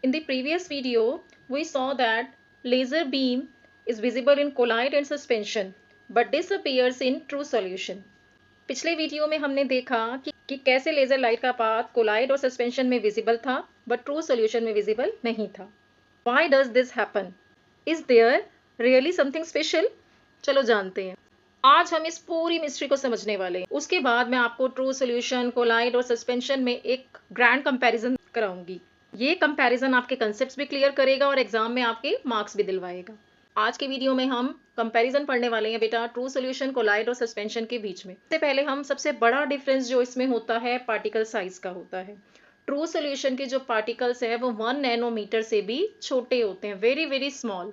In the previous video, we saw that laser beam is visible in colloid and suspension but disappears in true solution. पिछले video में हमने देखा कि कैसे laser light का path collide और suspension में विजिबल था बट ट्रू सॉल्यूशन में विजिबल नहीं था. Why does this happen? Is there really something special? चलो जानते हैं. आज हम इस पूरी मिस्ट्री को समझने वाले हैं. उसके बाद मैं आपको ट्रू सॉल्यूशन, कोलाइड और सस्पेंशन में एक ग्रैंड कंपैरिजन कराऊंगी. ये कंपैरिजन आपके कंसेप्ट्स भी क्लियर करेगा और एग्जाम में आपके मार्क्स भी दिलवाएगा. आज के वीडियो में हम कंपैरिजन पढ़ने वाले हैं बेटा ट्रू सॉल्यूशन, कोलाइड और सस्पेंशन के बीच में. इससे पहले हम सबसे बड़ा डिफरेंस जो इसमें होता है पार्टिकल साइज का होता है. ट्रू सॉल्यूशन के जो पार्टिकल्स है वो 1 नैनोमीटर से भी छोटे होते हैं, वेरी वेरी स्मॉल.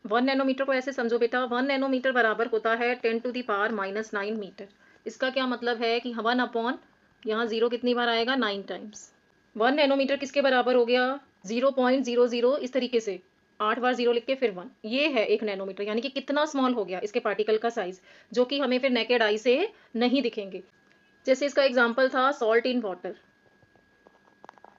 1 नैनोमीटर को ऐसे समझो बेटा, 1 नैनोमीटर बराबर होता है 10⁻⁻9 मीटर. इसका क्या मतलब है कि 1 अपॉन यहाँ 0 कितनी बार आएगा, 9 टाइम्स. 1 नैनोमीटर किसके बराबर हो गया, 0.00, इस तरीके से 8 बार 0 लिख के फिर 1. ये है 1 नैनोमीटर, यानी कि कितना स्मॉल हो गया इसके पार्टिकल का साइज, जो कि हमें फिर नेकेड आई से नहीं दिखेंगे. जैसे इसका एग्जाम्पल था सॉल्ट इन वाटर.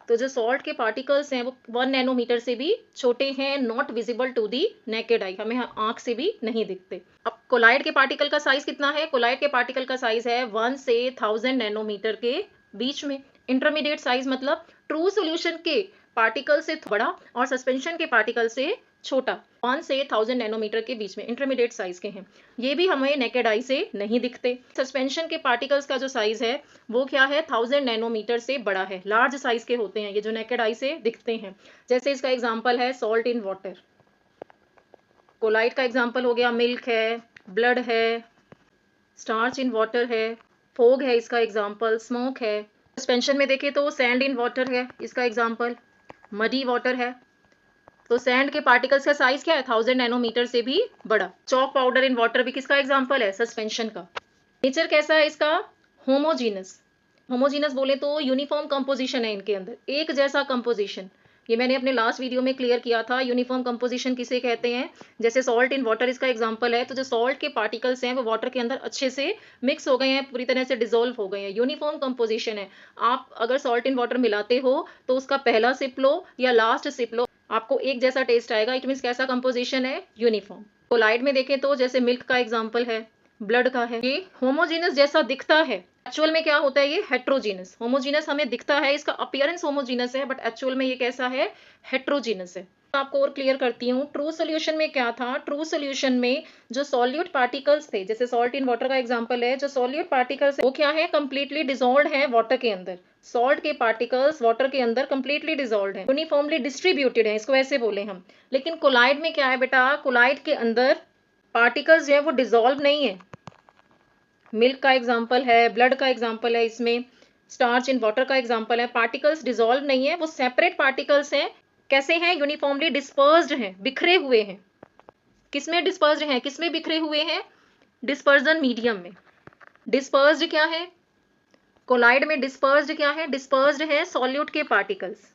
तो जो सॉल्ट के पार्टिकल्स हैं वो 1 नैनोमीटर से भी छोटे हैं, not visible to the naked eye, हमें आंख से भी नहीं दिखते. अब कोलाइड के पार्टिकल का साइज कितना है, कोलाइड के पार्टिकल का साइज है 1 से 1000 नैनोमीटर के बीच में. इंटरमीडिएट साइज मतलब ट्रू सॉल्यूशन के पार्टिकल से बड़ा और सस्पेंशन के पार्टिकल से छोटा, 1 से 1000 नैनोमीटर के बीच में इंटरमीडिएट साइज के हैं. ये भी हमें नेकेड आई से नहीं दिखते. सस्पेंशन के पार्टिकल्स का जो साइज है वो क्या है, 1000 नैनोमीटर से बड़ा है, लार्ज साइज के होते हैं ये, जो नेकेड आई से दिखते हैं. जैसे इसका एग्जांपल है सॉल्ट इन वाटर. कोलाइड का एग्जांपल हो गया मिल्क है, ब्लड है, स्टार्च इन वाटर है, फोग है इसका एग्जांपल, स्मोक है. सस्पेंशन में देखें तो सैंड इन वाटर है इसका एग्जांपल, मडी वाटर है. तो सैंड के पार्टिकल्स का साइज क्या है, 1000 नैनोमीटर से भी बड़ा. चॉक पाउडर इन वाटर भी किसका एग्जांपल है, सस्पेंशन का. नेचर कैसा है इसका, होमोजीनस. होमोजीनस बोले तो यूनिफॉर्म कंपोजिशन है इनके अंदर, एक जैसा कंपोजिशन. ये मैंने अपने लास्ट वीडियो में क्लियर किया था. यूनिफॉर्म कंपोजिशन किसे कहते हैं, जैसे सॉल्ट इन वाटर इसका एग्जांपल है. तो जो सॉल्ट के पार्टिकल्स हैं वो वाटर के अंदर अच्छे से मिक्स हो गए हैं, पूरी तरह से डिसॉल्व हो गए हैं, यूनिफॉर्म कंपोजिशन है. आप अगर सॉल्ट इन वाटर मिलाते हो तो उसका पहला सिप लो या लास्ट सिप लो, आपको एक जैसा टेस्ट आएगा. इट मीन्स कैसा कंपोजिशन है, यूनिफॉर्म. कोलाइड में देखें तो जैसे मिल्क का एग्जांपल है, ब्लड का है, ये होमोजीनस जैसा दिखता है. एक्चुअल में क्या होता है, ये हेट्रोजीनस. होमोजीनस हमें दिखता है, इसका अपीयरेंस होमोजीनस है, बट एक्चुअल में ये कैसा है, हेट्रोजीनस है. आपको और क्लियर करती हूँ. ट्रू सॉल्यूशन में क्या था, ट्रू सॉल्यूशन में जो सॉल्यूट पार्टिकल्स थे, जैसे सॉल्ट इन वाटर का एग्जांपल है, जो सॉल्यूट पार्टिकल्स वो क्या है, कंप्लीटली डिसॉल्व्ड है वाटर के अंदर. सॉल्ट के पार्टिकल्स वाटर के अंदर कंप्लीटली डिसॉल्व्ड है, यूनिफॉर्मली डिस्ट्रीब्यूटेड है, इसको ऐसे बोले हम. लेकिन कोलाइड में क्या है बेटा, कोलाइड के अंदर पार्टिकल्स जो है वो डिसॉल्व नहीं है. मिल्क का एग्जांपल है, ब्लड का एग्जांपल है, इसमें स्टार्च इन वाटर का एग्जांपल है. पार्टिकल्स डिसॉल्व नहीं है, वो सेपरेट पार्टिकल्स हैं. कैसे हैं, यूनिफॉर्मली डिस्पर्स्ड हैं, बिखरे हुए हैं. किसमें डिस्पर्स्ड हैं, किसमें बिखरे हुए हैं, डिस्पर्जन मीडियम में. डिस्पर्स्ड क्या है, कोलाइड में डिस्पर्स्ड क्या है, डिस्पर्स्ड है सॉल्यूट के पार्टिकल्स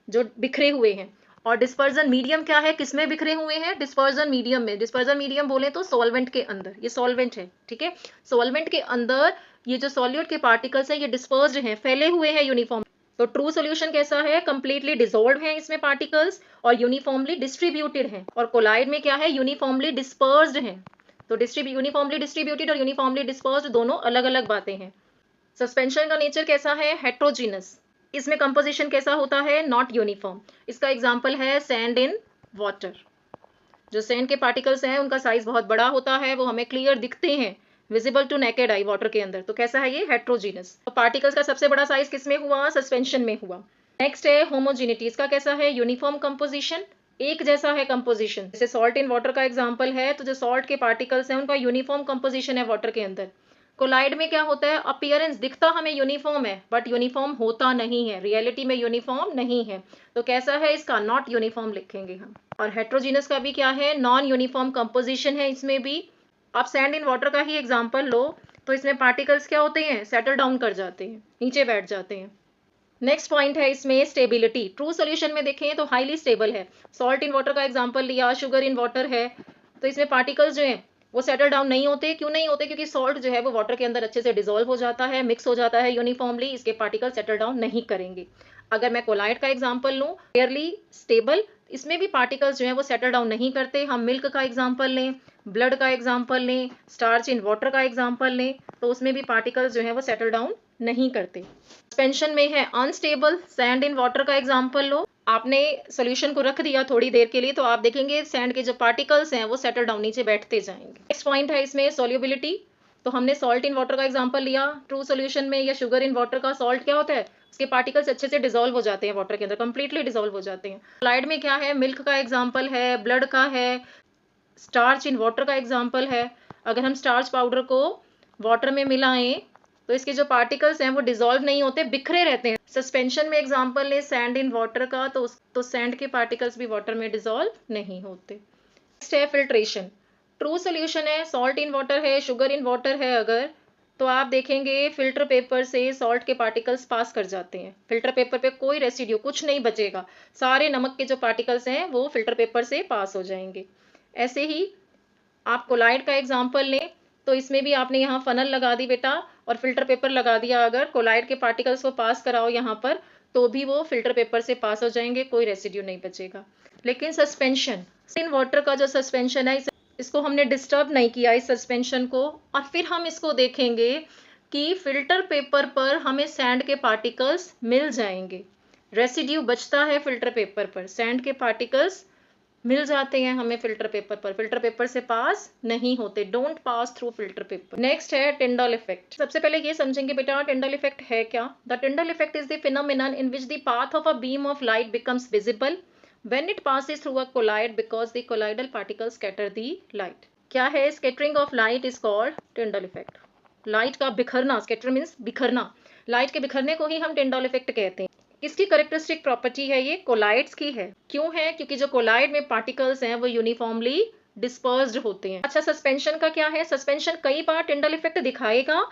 जो बिखरे हुए हैं. और डिस्पर्जन मीडियम क्या है, किसमें बिखरे हुए हैं, डिस्पर्जन मीडियम में. डिस्पर्जन मीडियम बोले तो सॉल्वेंट के अंदर, ये सॉल्वेंट है, ठीक है. सॉल्वेंट के अंदर ये जो सॉल्यूट के पार्टिकल्स हैं ये डिस्पर्स्ड हैं, फैले हुए हैं यूनिफॉर्म. तो ट्रू सॉल्यूशन कैसा है, कंप्लीटली डिसॉल्व है इसमें पार्टिकल्स और यूनिफॉर्मली डिस्ट्रीब्यूटेड हैं. और कोलाइड में क्या है, यूनिफॉर्मली डिस्पर्स्ड हैं. तो यूनिफॉर्मली डिस्ट्रीब्यूटेड और यूनिफॉर्मली डिस्पर्स्ड दोनों अलग अलग बातें हैं. सस्पेंशन का नेचर कैसा है, हेट्रोजीनस. इसमें कंपोजिशन कैसा होता है, नॉट यूनिफॉर्म. इसका एग्जांपल है सैंड इन वाटर. जो सैंड के पार्टिकल्स हैं उनका साइज बहुत बड़ा होता है, वो हमें क्लियर दिखते हैं, visible to naked eye water के अंदर. तो कैसा है ये, हेट्रोजीनस. तो पार्टिकल्स का सबसे बड़ा साइज किसमें हुआ, सस्पेंशन में हुआ. नेक्स्ट है होमोजिनिटी. इसका कैसा है, यूनिफॉर्म कंपोजिशन, एक जैसा है कंपोजिशन. जैसे सॉल्ट इन वाटर का एग्जाम्पल है, तो जो सॉल्ट के पार्टिकल्स हैं उनका यूनिफॉर्म कंपोजिशन है वाटर के अंदर. कोलाइड में क्या होता है, अपीयरेंस दिखता हमें यूनिफॉर्म है बट यूनिफॉर्म होता नहीं है, रियलिटी में यूनिफॉर्म नहीं है. तो कैसा है इसका, नॉट यूनिफॉर्म लिखेंगे हम. और हेट्रोजीनस का भी क्या है, नॉन यूनिफॉर्म कंपोजिशन है इसमें भी. आप सैंड इन वाटर का ही एग्जांपल लो तो इसमें पार्टिकल्स क्या होते हैं, सेटल डाउन कर जाते हैं, नीचे बैठ जाते हैं. नेक्स्ट पॉइंट है इसमें स्टेबिलिटी. ट्रू सॉल्यूशन में देखें तो हाईली स्टेबल है. सॉल्ट इन वाटर का एग्जांपल लिया, शुगर इन वाटर है, तो इसमें पार्टिकल्स जो हैं वो सेटल डाउन नहीं होते. क्यों नहीं होते, क्योंकि सॉल्ट जो है वो वाटर के अंदर अच्छे से डिसॉल्व हो जाता है, मिक्स हो जाता है यूनिफॉर्मली, इसके पार्टिकल सेटल डाउन नहीं करेंगे. अगर मैं कोलाइड का एग्जांपल लूँ, क्लियरली स्टेबल, इसमें भी पार्टिकल्स जो है वो सेटल डाउन नहीं करते। हम मिल्क का एग्जांपल लें, ब्लड का एग्जांपल लें, स्टार्च इन वाटर का एग्जांपल लें, तो उसमें भी पार्टिकल्स जो है वो सेटल डाउन नहीं करते। सस्पेंशन में है अनस्टेबल, सैंड इन वाटर का एग्जांपल लो, आपने सॉल्यूशन को रख दिया थोड़ी देर के लिए तो आप देखेंगे सैंड के जो पार्टिकल्स हैं वो सेटल डाउन नीचे बैठते जाएंगे। नेक्स्ट पॉइंट है इसमें सॉल्युबिलिटी, तो हमने सॉल्ट इन वाटर का एग्जांपल लिया। ट्रू सॉल्यूशन में या शुगर इन वाटर का सॉल्ट क्या होता है, उसके पार्टिकल्स अच्छे से डिसॉल्व हो जाते हैं वाटर के अंदर, कंप्लीटली डिसॉल्व हो जाते हैं। कोलाइड में क्या है, मिल्क का एग्जांपल है, ब्लड का है, स्टार्च इन वाटर का एग्जांपल है। अगर हम स्टार्च पाउडर को वाटर में मिलाएं तो इसके जो पार्टिकल्स हैं वो डिसॉल्व नहीं होते, बिखरे रहते हैं। सस्पेंशन में एग्जांपल ले सैंड इन वाटर का, तो सैंड के पार्टिकल्स भी वाटर में डिसॉल्व नहीं होते। नेक्स्ट है फिल्ट्रेशन। ट्रू सोल्यूशन है, सॉल्ट इन वाटर है, शुगर इन वाटर है, अगर तो आप देखेंगे फिल्टर पेपर से सॉल्ट के पार्टिकल्स पास कर जाते हैं। फिल्टर पेपर पे कोई रेसिड्यू, कुछ नहीं बचेगा, सारे नमक के जो पार्टिकल्स हैं वो फिल्टर पेपर से पास हो जाएंगे। ऐसे ही आप कोलाइड का एग्जांपल लें तो इसमें भी आपने यहाँ फनल लगा दी बेटा और फिल्टर पेपर लगा दिया, अगर कोलाइड के पार्टिकल्स को पास कराओ यहाँ पर तो भी वो फिल्टर पेपर से पास हो जाएंगे, कोई रेसिड्यू नहीं बचेगा। लेकिन सस्पेंशन इन वाटर का जो सस्पेंशन है इसको हमने डिस्टर्ब नहीं किया इस सस्पेंशन को, और फिर हम इसको देखेंगे कि फिल्टर पेपर पर हमें सैंड के पार्टिकल्स मिल जाएंगे। रेसिड्यू बचता है फिल्टर पेपर पर, सैंड के पार्टिकल्स मिल जाते हैं हमें फिल्टर पेपर पर, फिल्टर पेपर से पास नहीं होते, don't pass through filter paper. Next है टिंडल इफेक्ट। सबसे पहले ये समझेंगे बेटा टिंडल इफेक्ट है क्या। The Tyndall effect is the phenomenon in which the path of a beam of light becomes visible when it passes through a collide because the colloidal particles scatter the light. क्या है, scattering of light is called Tyndall effect. Light का बिखरना, scatter means बिखरना, light के बिखरने को ही हम Tyndall effect कहते हैं। किसकी कैरेक्टरिस्टिक प्रॉपर्टी है ये, कोलाइड्स की है। क्यों है, क्योंकि जो कोलाइड में पार्टिकल्स हैं वो यूनिफॉर्मली डिस्पर्स्ड होते हैं। अच्छा, सस्पेंशन का क्या है, सस्पेंशन कई बार टिंडल इफेक्ट दिखाएगा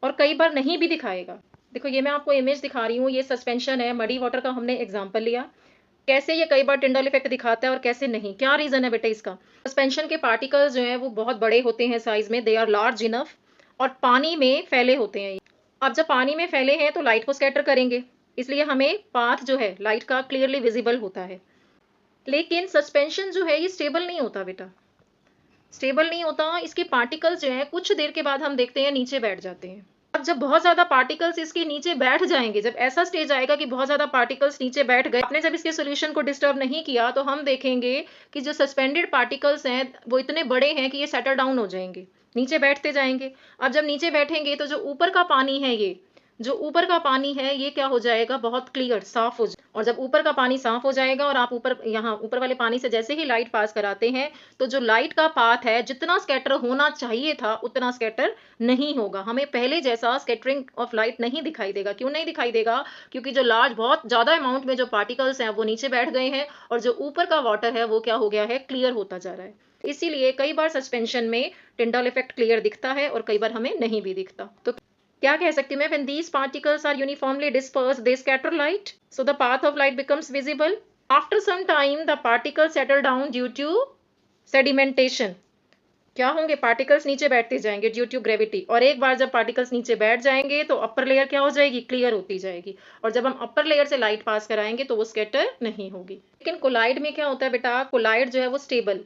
और कई बार नहीं भी दिखाएगा। देखो ये मैं आपको इमेज दिखा रही हूँ, ये सस्पेंशन है, मडी वाटर का हमने एग्जाम्पल लिया, कैसे ये कई बार टिंडल इफेक्ट दिखाता है और कैसे नहीं। क्या रीजन है बेटा इसका, सस्पेंशन के पार्टिकल्स जो हैं वो बहुत बड़े होते हैं साइज में, दे आर लार्ज इनफ, और पानी में फैले होते हैं। अब जब पानी में फैले हैं तो लाइट को स्कैटर करेंगे, इसलिए हमें पाथ जो है लाइट का क्लियरली विजिबल होता है। लेकिन सस्पेंशन जो है ये स्टेबल नहीं होता बेटा, स्टेबल नहीं होता, इसके पार्टिकल्स जो है कुछ देर के बाद हम देखते हैं नीचे बैठ जाते हैं। अब जब बहुत ज्यादा पार्टिकल्स इसके नीचे बैठ जाएंगे, जब ऐसा स्टेज आएगा कि बहुत ज्यादा पार्टिकल्स नीचे बैठ गए, आपने जब इसके सॉल्यूशन को डिस्टर्ब नहीं किया तो हम देखेंगे कि जो सस्पेंडेड पार्टिकल्स हैं वो इतने बड़े हैं कि ये सेटल डाउन हो जाएंगे, नीचे बैठते जाएंगे। अब जब नीचे बैठेंगे तो जो ऊपर का पानी है, ये जो ऊपर का पानी है ये क्या हो जाएगा, बहुत क्लियर, साफ हो जाएगा। और जब ऊपर का पानी साफ हो जाएगा और आप ऊपर यहाँ ऊपर वाले पानी से जैसे ही लाइट पास कराते हैं तो जो लाइट का पाथ है जितना स्कैटर होना चाहिए था उतना स्कैटर नहीं होगा, हमें पहले जैसा स्कैटरिंग ऑफ लाइट नहीं दिखाई देगा। क्यों नहीं दिखाई देगा, क्योंकि जो लार्ज बहुत ज्यादा अमाउंट में जो पार्टिकल्स हैं वो नीचे बैठ गए हैं और जो ऊपर का वाटर है वो क्या हो गया है, क्लियर होता जा रहा है। इसीलिए कई बार सस्पेंशन में टिंडल इफेक्ट क्लियर दिखता है और कई बार हमें नहीं भी दिखता। तो क्या कह सकती हूँ मैं, when these particles are uniformly dispersed they scatter light, so the path of light becomes visible. After some time the particles settle down due to sedimentation. क्या होंगे, पार्टिकल्स नीचे बैठते जाएंगे ड्यू टू ग्रेविटी, और एक बार जब पार्टिकल्स नीचे बैठ जाएंगे तो अपर लेयर क्या हो जाएगी, क्लियर होती जाएगी, और जब हम अपर लेयर से लाइट पास कराएंगे तो वो स्कैटर नहीं होगी। लेकिन कोलाइड में क्या होता है बेटा, कोलाइड जो है वो स्टेबल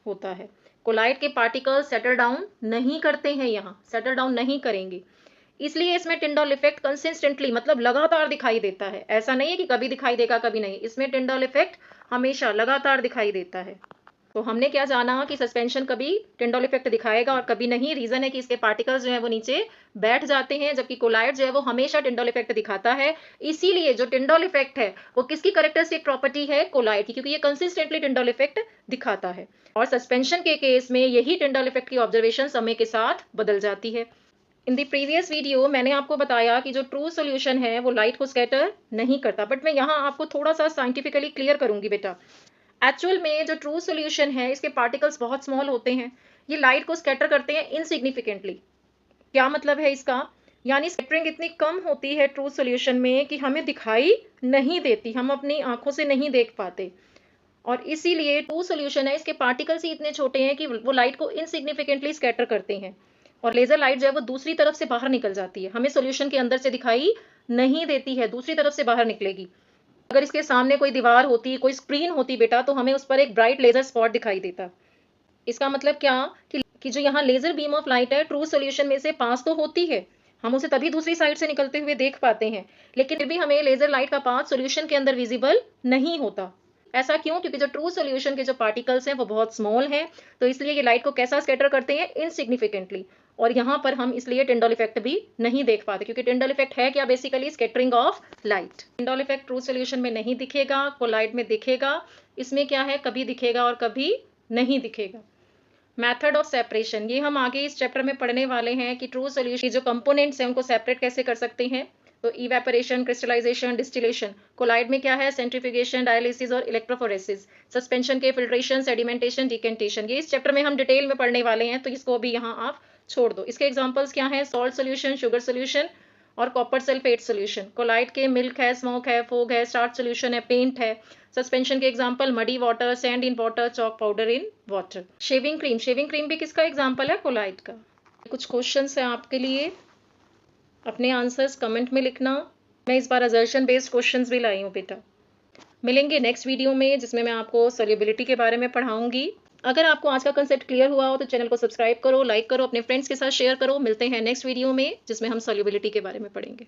होता है, कोलाइड के पार्टिकल्स सेटल डाउन नहीं करते हैं, यहाँ सेटल डाउन नहीं करेंगे, इसलिए इसमें टिंडल इफेक्ट कंसिस्टेंटली मतलब लगातार दिखाई देता है। ऐसा नहीं है कि कभी दिखाई देगा कभी नहीं, इसमें टिंडल इफेक्ट हमेशा लगातार दिखाई देता है। तो हमने क्या जाना कि सस्पेंशन कभी टिंडल इफेक्ट दिखाएगा और कभी नहीं, रीजन है कि इसके पार्टिकल्स जो है वो नीचे बैठ जाते हैं, जबकि कोलाइड जो है वो हमेशा टिंडल इफेक्ट दिखाता है। इसीलिए जो टिंडल इफेक्ट है वो किसकी कैरेक्टरिस्टिक प्रॉपर्टी है, कोलाइड की, क्योंकि ये कंसिस्टेंटली टिंडल इफेक्ट दिखाता है। और सस्पेंशन के केस में यही टिंडल इफेक्ट की ऑब्जर्वेशन समय के साथ बदल जाती है। इन दी प्रीवियस वीडियो मैंने आपको बताया कि जो ट्रू सोल्यूशन है वो लाइट को स्कैटर नहीं करता, बट मैं यहाँ आपको थोड़ा सा साइंटिफिकली क्लियर करूंगी बेटा। एक्चुअल में जो ट्रू सोल्यूशन है इसके पार्टिकल्स बहुत स्मॉल होते हैं, ये लाइट को स्कैटर करते हैं इनसिग्निफिकेंटली। क्या मतलब है इसका, यानी स्कैटरिंग इतनी कम होती है ट्रू सोल्यूशन में कि हमें दिखाई नहीं देती, हम अपनी आंखों से नहीं देख पाते, और इसीलिए ट्रू सोल्यूशन है इसके पार्टिकल्स ही इतने छोटे हैं कि वो लाइट को इनसिग्निफिकेंटली स्कैटर करते हैं, और लेजर लाइट जो है वो दूसरी तरफ से बाहर निकल जाती है, हमें सॉल्यूशन के अंदर से दिखाई नहीं देती है, दूसरी तरफ से बाहर निकलेगी। अगर इसके सामने कोई दीवार होती, कोई स्क्रीन होती बेटा, तो हमें उस पर एक ब्राइट लेजर स्पॉट दिखाई देता। इसका मतलब क्या कि जो यहाँ लेजर बीम ऑफ लाइट है ट्रू सॉल्यूशन में से पास तो होती है, हम उसे तभी दूसरी साइड से निकलते हुए देख पाते हैं, लेकिन फिर भी हमें लेजर लाइट का पाथ सॉल्यूशन के अंदर विजिबल नहीं होता। ऐसा क्यों? क्योंकि जो ट्रू सॉल्यूशन के जो पार्टिकल्स हैं वो बहुत स्मॉल हैं, तो इसलिए ये लाइट को कैसा स्कैटर करते हैं? इनसिग्निफिकेंटली। और यहाँ पर हम इसलिए टिंडल इफेक्ट भी नहीं देख पाते, क्योंकि टिंडल इफेक्ट है क्या? Basically scattering of light. Tyndall effect true solution में नहीं दिखेगा, कोलाइड में दिखेगा। इसमें क्या है? कभी दिखेगा और कभी नहीं दिखेगा। मेथड ऑफ सेपरेशन, ये हम आगे इस चैप्टर में पढ़ने वाले हैं कि ट्रू सॉल्यूशन के जो कंपोनेंट्स हैं उनको सेपरेट कैसे कर सकते हैं। तो इवेपोरेशन, क्रिस्टलाइजेशन, डिस्टिलेशन। कोलाइड में क्या है? सेंट्रीफ्यूगेशन, डायलिसिस और इलेक्ट्रोफोरेसिस। सस्पेंशन के फिल्ट्रेशन, सेडिमेंटेशन, डिकेंटेशन। ये इस चैप्टर में हम डिटेल में पढ़ने वाले हैं, तो इसको भी यहाँ आप छोड़ दो। इसके एग्जाम्पल्स क्या हैं? सॉल्ट सोल्यूशन, शुगर सोल्यूशन और कॉपर सल्फेट सोल्यूशन। कोलाइड के मिल्क है, स्मोक है, फोग है, स्टार्च सोल्यूशन है, पेंट है। सस्पेंशन के example muddy water, sand in water, chalk powder in water. Shaving cream, shaving cream भी किसका एग्जाम्पल है? कोलाइड का। कुछ क्वेश्चंस हैं आपके लिए, अपने आंसर्स कमेंट में लिखना। मैं इस बार असर्शन बेस्ड क्वेश्चंस भी लाई हूँ बेटा। मिलेंगे नेक्स्ट वीडियो में, जिसमें मैं आपको सॉल्युबिलिटी के बारे में पढ़ाऊंगी। अगर आपको आज का कंसेप्ट क्लियर हुआ हो तो चैनल को सब्सक्राइब करो, लाइक करो, अपने फ्रेंड्स के साथ शेयर करो। मिलते हैं नेक्स्ट वीडियो में, जिसमें हम सॉल्युबिलिटी के बारे में पढ़ेंगे।